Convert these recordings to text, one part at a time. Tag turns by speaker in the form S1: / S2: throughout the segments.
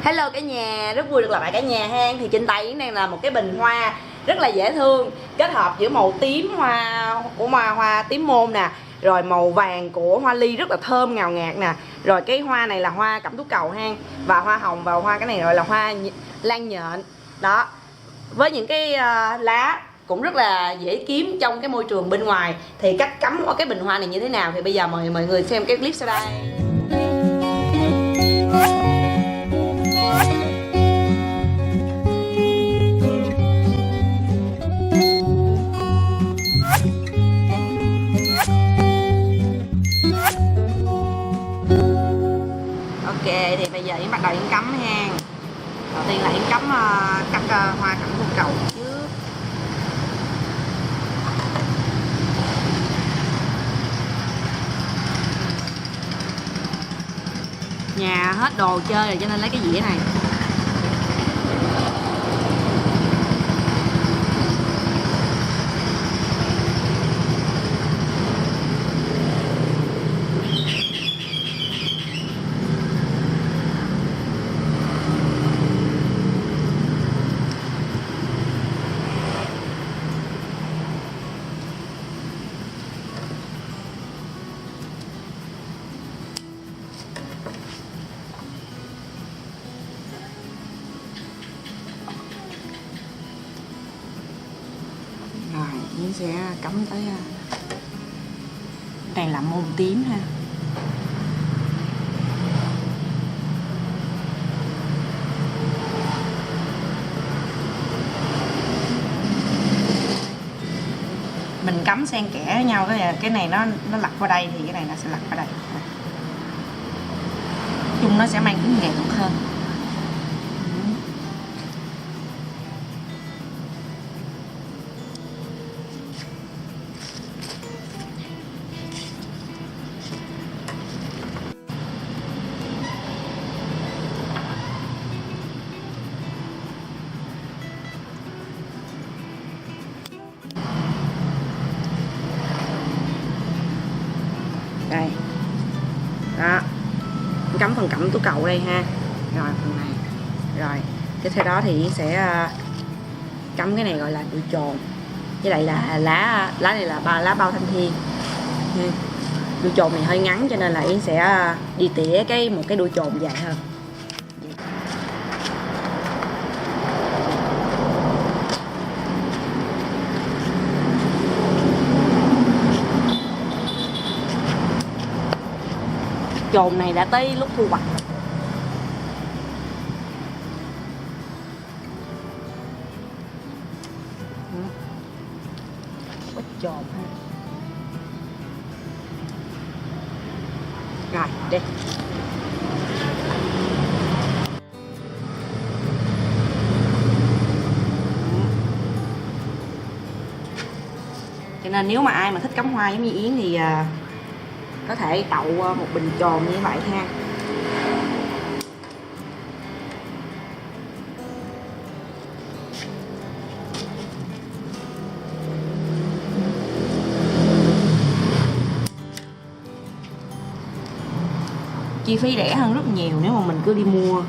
S1: Hello cả nhà, rất vui được gặp lại cả nhà ha. Thì trên tay Yến đang là một cái bình hoa rất là dễ thương, kết hợp giữa màu tím hoa của hoa tím môn nè, rồi màu vàng của hoa ly rất là thơm ngào ngạt nè. Rồi cái hoa này là hoa cẩm tú cầu ha, và hoa hồng, và hoa cái này gọi là hoa lan nhện. Đó, với những cái lá cũng rất là dễ kiếm trong cái môi trường bên ngoài. Thì cách cắm ở cái bình hoa này như thế nào thì bây giờ mời mọi người xem cái clip sau đây. Ok, thì bây giờ Yến bắt đầu Yến cắm ha. Đầu tiên là Yến cắm hoa cẩm tú cầu trước. Nhà hết đồ chơi rồi cho nên lấy cái dĩa này. Rồi, Yến sẽ cắm tới đây là môn tím ha. Mình cắm xen kẽ với nhau, cái này nó lặt vào đây thì cái này nó sẽ lặt vào đây. Chung nó sẽ mang tính nghệ thuật hơn. Đây đó, cắm phần cẩm tú cầu đây ha. Rồi phần này, rồi tiếp theo đó thì sẽ cắm cái này gọi là đuôi chồn, với lại là lá này là lá bao thanh thiên. Đuôi chồn này hơi ngắn cho nên là Yến sẽ đi tỉa một cái đuôi chồn dài hơn. Chồn này đã tới lúc thu hoạch. Quất chồn ha. Rồi, đi. Cho nên nếu mà ai mà thích cắm hoa giống như Yến thì có thể tậu một bình chồn như vậy ha. Chi phí rẻ hơn rất nhiều nếu mà mình cứ đi mua.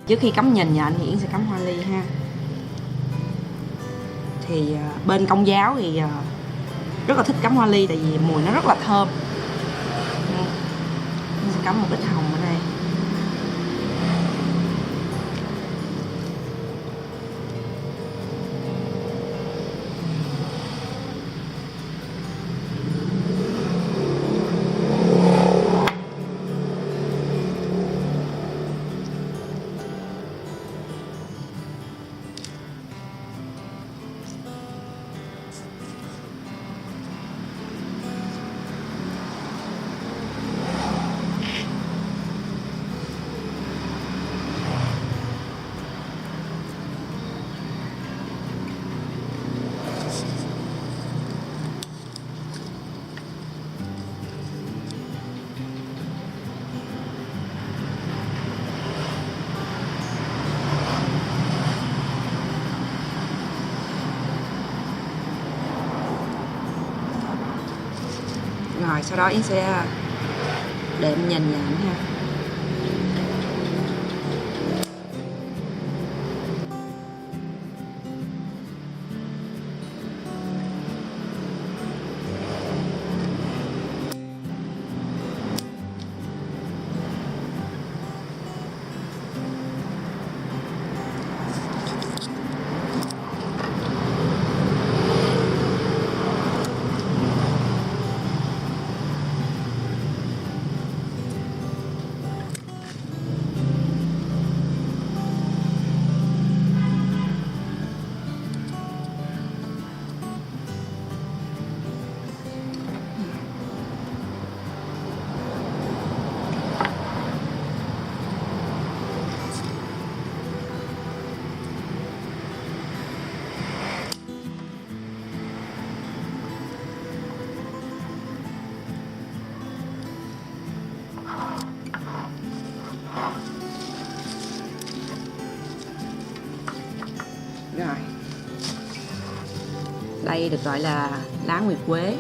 S1: Trước khi cắm nhện nhện thì Yến sẽ cắm hoa ly ha. Thì bên Công giáo thì rất là thích cắm hoa ly tại vì mùi nó rất là thơm. Yến sẽ cắm một ít hồng ở đây. Rồi sau đó Yến sẽ đệm nhành nhạnh ha. Rồi, đây được gọi là lá nguyệt quế.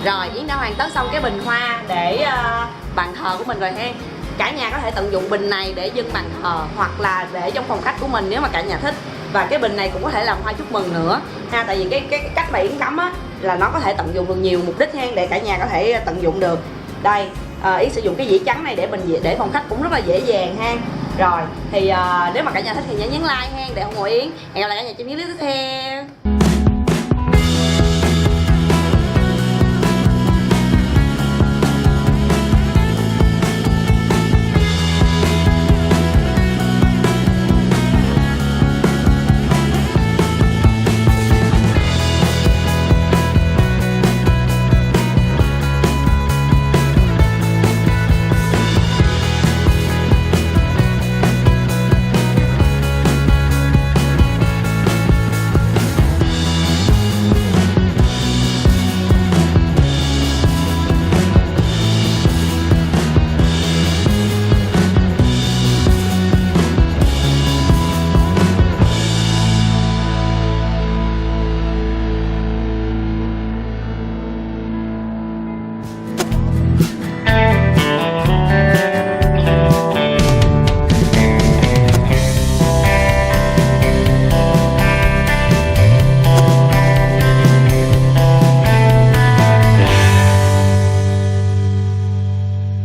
S1: Rồi Yến đã hoàn tất xong cái bình hoa để bàn thờ của mình rồi ha. Cả nhà có thể tận dụng bình này để dâng bàn thờ hoặc là để trong phòng khách của mình nếu mà cả nhà thích. Và cái bình này cũng có thể làm hoa chúc mừng nữa ha, tại vì cái cách mà Yến cắm á là nó có thể tận dụng được nhiều mục đích ha, để cả nhà có thể tận dụng được. Đây Yến sử dụng cái dĩa trắng này để để phòng khách cũng rất là dễ dàng ha. Rồi thì nếu mà cả nhà thích thì nhớ nhấn like ha để ủng hộ Yến. Hẹn gặp lại cả nhà trong những clip tiếp theo.